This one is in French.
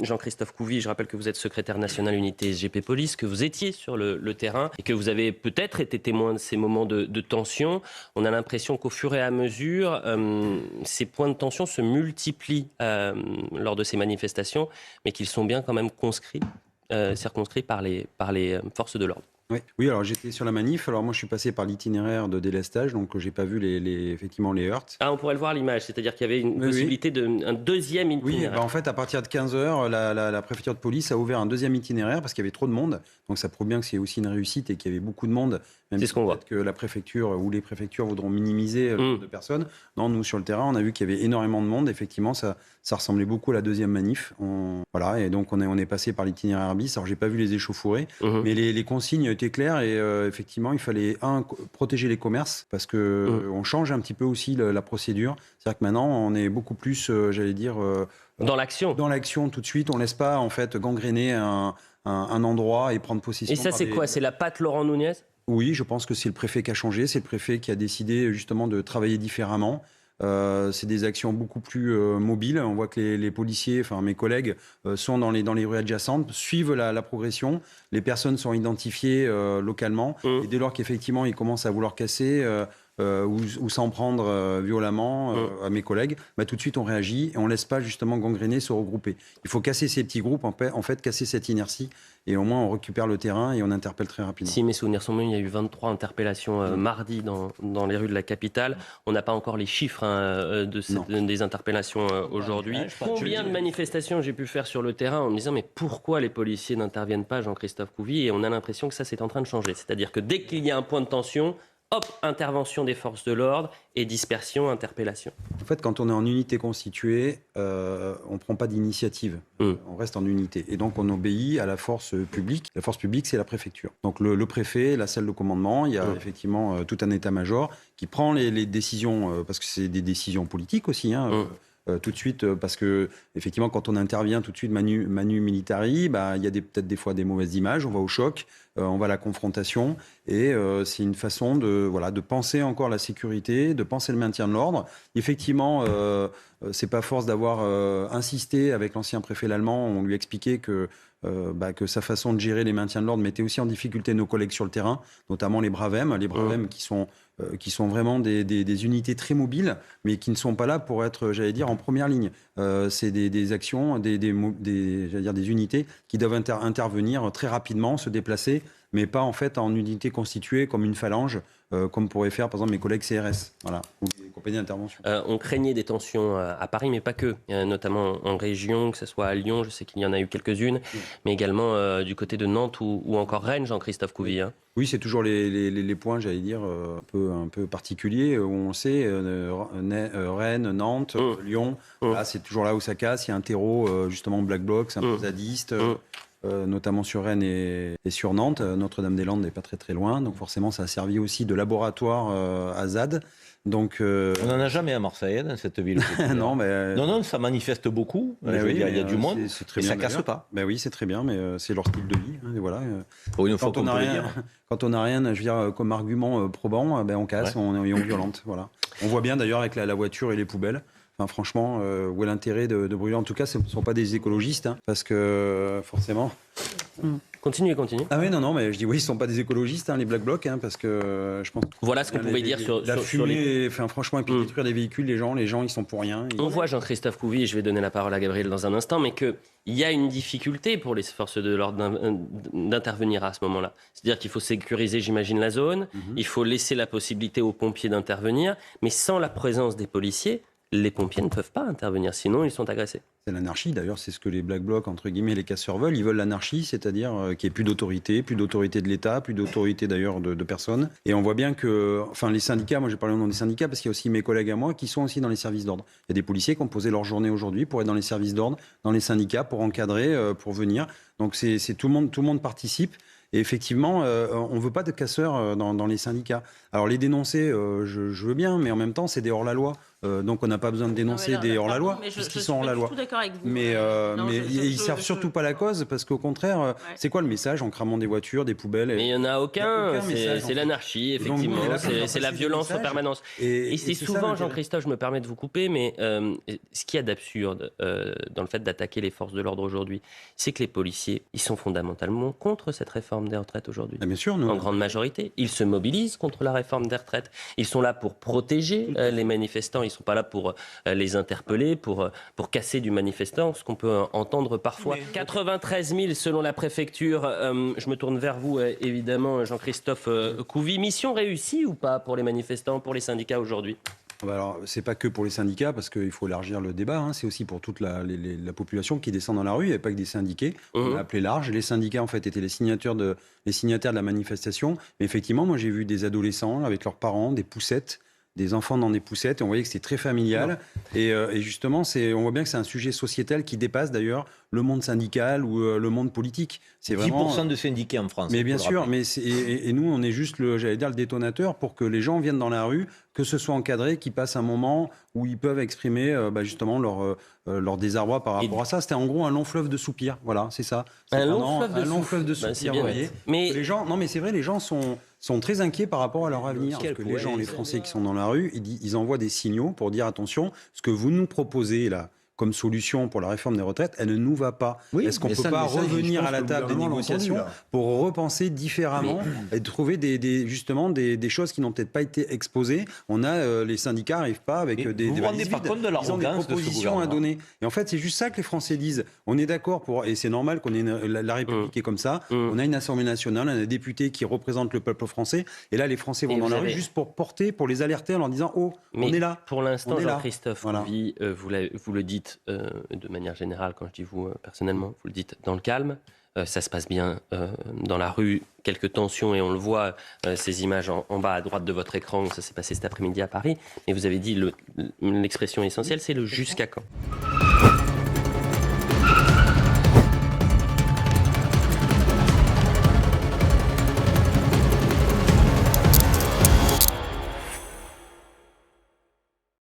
Jean-Christophe Couvi, je rappelle que vous êtes secrétaire national unité SGP Police, que vous étiez sur le terrain et que vous avez peut-être été témoin de ces moments de tension. On a l'impression qu'au fur et à mesure, ces points de tension se multiplient lors de ces manifestations, mais qu'ils sont bien quand même circonscrits par les forces de l'ordre. Oui, alors j'étais sur la manif. Alors moi, je suis passé par l'itinéraire de délestage, donc j'ai pas vu effectivement les heurts. Ah, on pourrait le voir à l'image, c'est-à-dire qu'il y avait une possibilité d'un deuxième itinéraire. Oui, en fait, à partir de 15h, la préfecture de police a ouvert un deuxième itinéraire parce qu'il y avait trop de monde. Donc ça prouve bien que c'est aussi une réussite et qu'il y avait beaucoup de monde. Même c'est ce qu'on voit. Que la préfecture ou les préfectures voudront minimiser le nombre de personnes. Non, nous, sur le terrain, on a vu qu'il y avait énormément de monde. Effectivement, ça ressemblait beaucoup à la deuxième manif. Voilà, et donc on est passé par l'itinéraire bis. Alors, j'ai pas vu les échauffourées, mais les consignes étaient claires et effectivement, il fallait, protéger les commerces parce que on change un petit peu aussi la procédure. C'est-à-dire que maintenant, on est beaucoup plus, j'allais dire... dans l'action. Dans l'action, tout de suite. On ne laisse pas, en fait, gangréner un endroit et prendre possession. Et ça, c'est quoi ? C'est la patte Laurent Nunez ? Oui, je pense que c'est le préfet qui a changé. C'est le préfet qui a décidé justement de travailler différemment. C'est des actions beaucoup plus mobiles. On voit que les policiers, enfin mes collègues, sont dans les rues adjacentes, suivent la progression. Les personnes sont identifiées localement. Et dès lors qu'effectivement ils commencent à vouloir casser ou s'en prendre violemment à mes collègues, tout de suite on réagit et on ne laisse pas justement gangréner, se regrouper. Il faut casser ces petits groupes, en fait casser cette inertie. Et au moins, on récupère le terrain et on interpelle très rapidement. Si mes souvenirs sont bons, il y a eu 23 interpellations mardi dans les rues de la capitale. On n'a pas encore les chiffres des interpellations aujourd'hui. Combien de manifestations j'ai pu faire sur le terrain en me disant mais pourquoi les policiers n'interviennent pas, Jean-Christophe Couvi ? Et on a l'impression que ça, c'est en train de changer. C'est-à-dire que dès qu'il y a un point de tension, hop, intervention des forces de l'ordre et dispersion, interpellation. En fait, quand on est en unité constituée, on ne prend pas d'initiative. On reste en unité. Et donc, on obéit à la force publique. La force publique, c'est la préfecture. Donc, le préfet, la salle de commandement, il y a effectivement tout un état-major qui prend les décisions, parce que c'est des décisions politiques aussi, tout de suite, parce que effectivement, quand on intervient tout de suite manu militari, il y a peut-être des fois des mauvaises images. On va au choc, on va à la confrontation, et c'est une façon de penser encore la sécurité, de penser le maintien de l'ordre. Effectivement, c'est pas force d'avoir insisté avec l'ancien préfet l'Allemand. On lui expliquait que sa façon de gérer les maintiens de l'ordre mettait aussi en difficulté nos collègues sur le terrain, notamment les Bravem qui sont vraiment des unités très mobiles, mais qui ne sont pas là pour être, j'allais dire, en première ligne. C'est des actions, j'allais dire, des unités qui doivent intervenir très rapidement, se déplacer, mais pas en fait en unité constituée comme une phalange, comme pourraient faire par exemple mes collègues CRS, voilà, ou les compagnies d'intervention. On craignait des tensions à Paris, mais pas que, notamment en région, que ce soit à Lyon, je sais qu'il y en a eu quelques-unes, mais également du côté de Nantes ou encore Rennes, Jean-Christophe Couvi. Oui, c'est toujours les points, j'allais dire, un peu particuliers, où on sait, Rennes, Nantes, Lyon, là, c'est toujours là où ça casse. Il y a un terreau, justement, Black Bloc, c'est un peu zadiste, notamment sur Rennes et sur Nantes. Notre-Dame-des-Landes n'est pas très très loin, donc forcément, ça a servi aussi de laboratoire à ZAD. Donc, on n'en a jamais à Marseille, dans cette ville. Non, ça manifeste beaucoup. Il y a du monde, c'est très et bien, ça casse pas. Oui, c'est très bien, mais c'est leur style de vie. Et voilà. Quand on n'a rien, je veux dire, comme argument probant, on casse, on violente. Voilà. On voit bien d'ailleurs avec la voiture et les poubelles. Enfin, franchement, où est l'intérêt de brûler ? En tout cas, ce ne sont pas des écologistes, parce que forcément... Continue. Ah oui, non, mais je dis oui, ils ne sont pas des écologistes, les Black Blocs, parce que je pense... Voilà ce qu'on pouvait dire sur la fumée, franchement, et puis détruire des véhicules, les gens, ils sont pour rien. On voit Jean-Christophe Couvi, et je vais donner la parole à Gabriel dans un instant, mais qu'il y a une difficulté pour les forces de l'ordre d'intervenir à ce moment-là. C'est-à-dire qu'il faut sécuriser, j'imagine, la zone, il faut laisser la possibilité aux pompiers d'intervenir, mais sans la présence des policiers, les pompiers ne peuvent pas intervenir, sinon ils sont agressés. C'est l'anarchie, d'ailleurs, c'est ce que les Black Blocs, entre guillemets, les casseurs veulent. Ils veulent l'anarchie, c'est-à-dire qu'il n'y ait plus d'autorité de l'État, plus d'autorité d'ailleurs de personnes. Et on voit bien que, les syndicats, moi j'ai parlé au nom des syndicats, parce qu'il y a aussi mes collègues à moi qui sont aussi dans les services d'ordre. Il y a des policiers qui ont posé leur journée aujourd'hui pour être dans les services d'ordre, dans les syndicats, pour encadrer, pour venir. Donc c'est tout le monde participe. Et effectivement, on ne veut pas de casseurs dans les syndicats. Alors les dénoncer, je veux bien, mais en même temps, c'est des hors-la-loi. donc on n'a pas besoin de dénoncer des hors-la-loi, puisqu'ils sont hors-la-loi. Je suis tout d'accord avec vous. Mais ils ne servent surtout pas la cause, parce qu'au contraire, c'est quoi le message en cramant des voitures, des poubelles? Mais il n'y en a aucun, c'est l'anarchie, effectivement, c'est la violence en permanence. Et c'est souvent, Jean-Christophe, je me permets de vous couper, mais ce qu'il y a d'absurde dans le fait d'attaquer les forces de l'ordre aujourd'hui, c'est que les policiers, ils sont fondamentalement contre cette réforme des retraites aujourd'hui. Bien sûr, nous. En grande majorité. Ils se mobilisent contre la réforme des retraites. Ils sont là pour protéger les manifestants. Ils ne sont pas là pour les interpeller, pour casser du manifestant, ce qu'on peut entendre parfois. 93 000 selon la préfecture. Je me tourne vers vous, évidemment, Jean-Christophe Couvi. Mission réussie ou pas pour les manifestants, pour les syndicats aujourd'hui ? Alors, c'est pas que pour les syndicats, parce qu'il faut élargir le débat, c'est aussi pour toute la population qui descend dans la rue. Il n'y avait pas que des syndiqués, on a appelé large. Les syndicats, en fait, étaient les signataires de la manifestation. Mais effectivement, moi, j'ai vu des adolescents avec leurs parents, des poussettes, des enfants dans des poussettes, et on voyait que c'était très familial. Et justement, on voit bien que c'est un sujet sociétal qui dépasse d'ailleurs le monde syndical ou le monde politique. C'est 10% de syndiqués en France. Mais bien sûr, et nous, on est juste le détonateur pour que les gens viennent dans la rue, que ce soit encadré, qu'ils passent un moment où ils peuvent exprimer justement leur désarroi par rapport à ça. C'était en gros un long fleuve de soupirs. Voilà, c'est ça. Un long fleuve de soupirs, vous voyez. Mais les gens, non, mais c'est vrai, les gens sont très inquiets par rapport à leur avenir. Parce que les Français qui sont dans la rue, ils envoient des signaux pour dire attention, ce que vous nous proposez là, comme solution pour la réforme des retraites, elle ne nous va pas. Est-ce qu'on ne peut pas revenir à la table des négociations pour repenser différemment et trouver justement des choses qui n'ont peut-être pas été exposées? Les syndicats n'arrivent pas avec des valises vides. Ils ont des propositions à donner. Et en fait, c'est juste ça que les Français disent. On est d'accord et c'est normal qu'on ait la République est comme ça. On a une Assemblée nationale, on a des députés qui représentent le peuple français. Et là, les Français vont dans la rue juste pour les alerter en leur disant on est là. Pour l'instant, Jean-Christophe Couvi, vous le dites de manière générale, quand je dis vous personnellement, vous le dites dans le calme, ça se passe bien dans la rue, quelques tensions et on le voit, ces images en bas à droite de votre écran, ça s'est passé cet après-midi à Paris, et vous avez dit l'expression essentielle, c'est le jusqu'à quand.